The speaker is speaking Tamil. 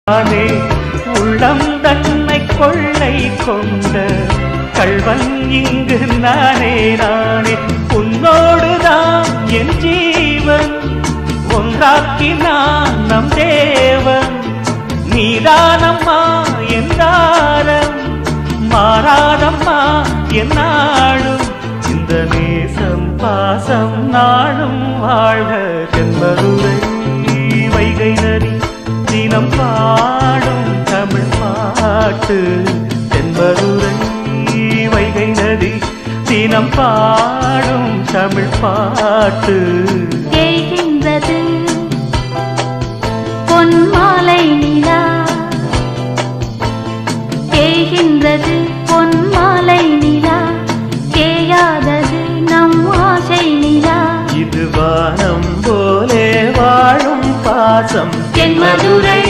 நானே உள்ளம் தன்னை கொள்ளை கொண்ட கள்வன் இங்கு நானே நானே உன்னோடுதான் என் ஜீவன் ஒன்றாக்கினான் நம் தேவன் நீதானம்மா என்றாரம் மாறாதம்மா என்னாலும் இந்த நேசம் பாசம் நாளும் வாழ்க தென்மதுரை வைகை நதி தினம் பாடும் தமிழ் பாட்டு தென்மதுரை வைகை நதி தினம் பாடும் தமிழ் பாட்டு தேய்கின்றது பொன்மாலை நிலா தேய்கின்றது பொன்மாலை நிலா தேயாதது நம் ஆசை நிலா இது வானம் போலே வாழும் பாசம் தென்மதுரை